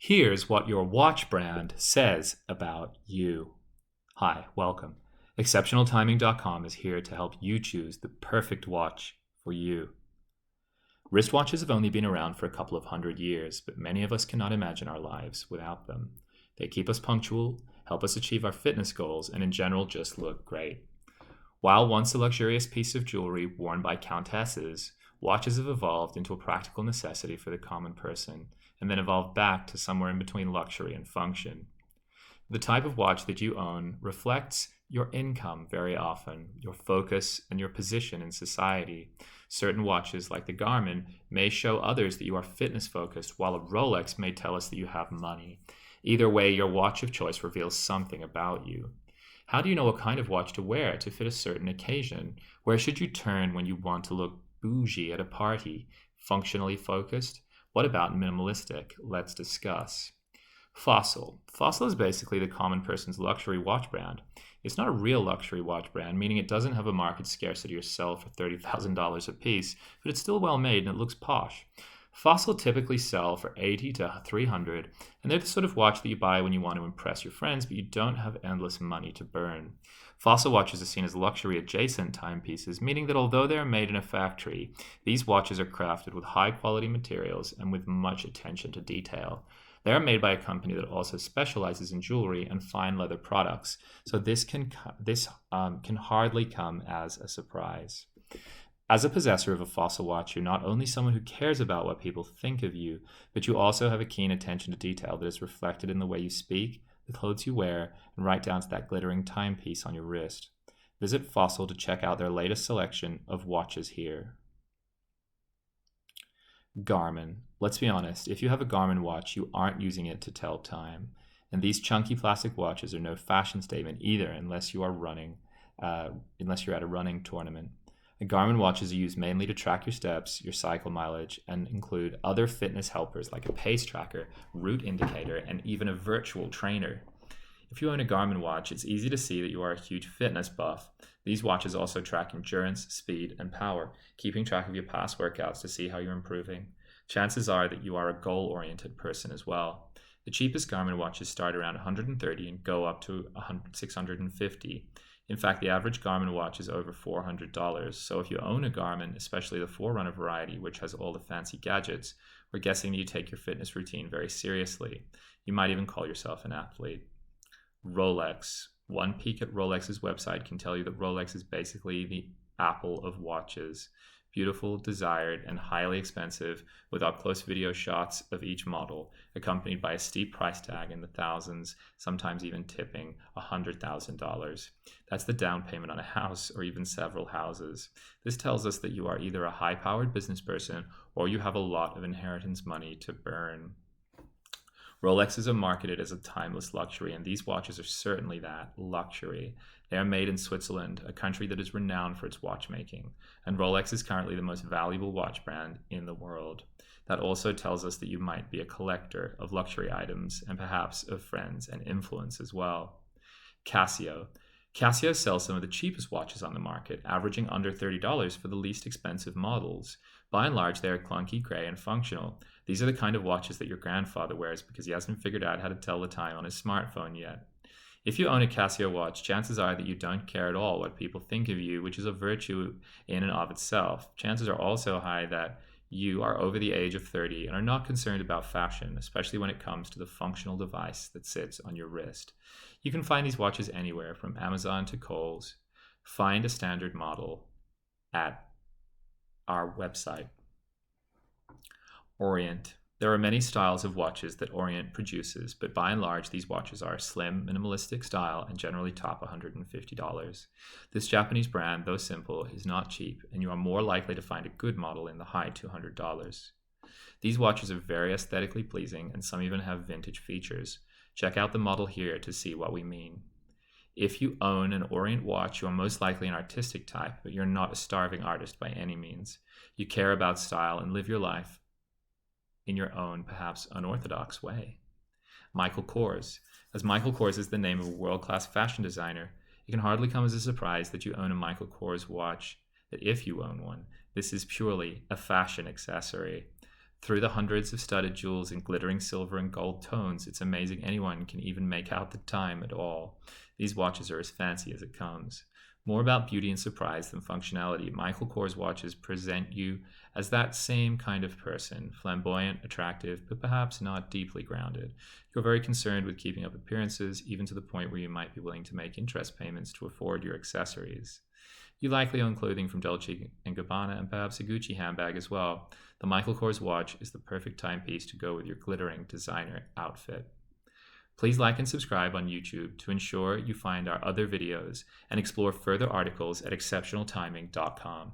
Here's what your watch brand says about you. Hi, welcome. ExceptionalTiming.com is here to help you choose the perfect watch for you. Wristwatches have only been around for a couple of hundred years, but many of us cannot imagine our lives without them. They keep us punctual, help us achieve our fitness goals, and in general just look great. While once a luxurious piece of jewelry worn by countesses, watches have evolved into a practical necessity for the common person, and then evolved back to somewhere in between luxury and function. The type of watch that you own reflects your income very often, your focus, and your position in society. Certain watches, like the Garmin, may show others that you are fitness focused, while a Rolex may tell us that you have money. Either way, your watch of choice reveals something about you. How do you know what kind of watch to wear to fit a certain occasion? Where should you turn when you want to look bougie at a party? Functionally focused? What about minimalistic? Let's discuss. Fossil. Fossil is basically the common person's luxury watch brand. It's not a real luxury watch brand, meaning it doesn't have a market scarcity or sell for $30,000 a piece, but it's still well made and it looks posh. Fossil typically sell for 80 to 300, and they're the sort of watch that you buy when you want to impress your friends, but you don't have endless money to burn. Fossil watches are seen as luxury adjacent timepieces, meaning that although they are made in a factory, these watches are crafted with high quality materials and with much attention to detail. They are made by a company that also specializes in jewelry and fine leather products, so this can hardly come as a surprise. As a possessor of a Fossil watch, you're not only someone who cares about what people think of you, but you also have a keen attention to detail that is reflected in the way you speak, the clothes you wear, and right down to that glittering timepiece on your wrist. Visit Fossil to check out their latest selection of watches here. Garmin. Let's be honest, if you have a Garmin watch, you aren't using it to tell time. And these chunky plastic watches are no fashion statement either, unless you're at a running tournament. The Garmin watches are used mainly to track your steps, your cycle mileage, and include other fitness helpers like a pace tracker, route indicator, and even a virtual trainer. If you own a Garmin watch, it's easy to see that you are a huge fitness buff. These watches also track endurance, speed, and power, keeping track of your past workouts to see how you're improving. Chances are that you are a goal-oriented person as well. The cheapest Garmin watches start around $130 and go up to $650. In fact, the average Garmin watch is over $400, so if you own a Garmin, especially the Forerunner variety, which has all the fancy gadgets, we're guessing that you take your fitness routine very seriously. You might even call yourself an athlete. Rolex. One peek at Rolex's website can tell you that Rolex is basically the Apple of watches. Beautiful, desired, and highly expensive, with up-close video shots of each model, accompanied by a steep price tag in the thousands, sometimes even tipping $100,000. That's the down payment on a house or even several houses. This tells us that you are either a high-powered business person or you have a lot of inheritance money to burn. Rolexes are marketed as a timeless luxury, and these watches are certainly that, luxury. They are made in Switzerland, a country that is renowned for its watchmaking, and Rolex is currently the most valuable watch brand in the world. That also tells us that you might be a collector of luxury items and perhaps of friends and influence as well. Casio. Casio sells some of the cheapest watches on the market, averaging under $30 for the least expensive models. By and large, they are clunky, gray, and functional. These are the kind of watches that your grandfather wears because he hasn't figured out how to tell the time on his smartphone yet. If you own a Casio watch, chances are that you don't care at all what people think of you, which is a virtue in and of itself. Chances are also high that you are over the age of 30 and are not concerned about fashion, especially when it comes to the functional device that sits on your wrist. You can find these watches anywhere from Amazon to Kohl's. Find a standard model at our website. Orient. There are many styles of watches that Orient produces, but by and large, these watches are a slim, minimalistic style and generally top $150. This Japanese brand, though simple, is not cheap, and you are more likely to find a good model in the high $200. These watches are very aesthetically pleasing, and some even have vintage features. Check out the model here to see what we mean. If you own an Orient watch, you are most likely an artistic type, but you're not a starving artist by any means. You care about style and live your life in your own, perhaps unorthodox way. Michael Kors. As Michael Kors is the name of a world-class fashion designer, it can hardly come as a surprise that you own a Michael Kors watch, that if you own one, this is purely a fashion accessory. Through the hundreds of studded jewels in glittering silver and gold tones, it's amazing anyone can even make out the time at all. These watches are as fancy as it comes. More about beauty and surprise than functionality, Michael Kors watches present you as that same kind of person, flamboyant, attractive, but perhaps not deeply grounded. You're very concerned with keeping up appearances, even to the point where you might be willing to make interest payments to afford your accessories. You likely own clothing from Dolce & Gabbana and perhaps a Gucci handbag as well. The Michael Kors watch is the perfect timepiece to go with your glittering designer outfit. Please like and subscribe on YouTube to ensure you find our other videos and explore further articles at exceptionaltiming.com.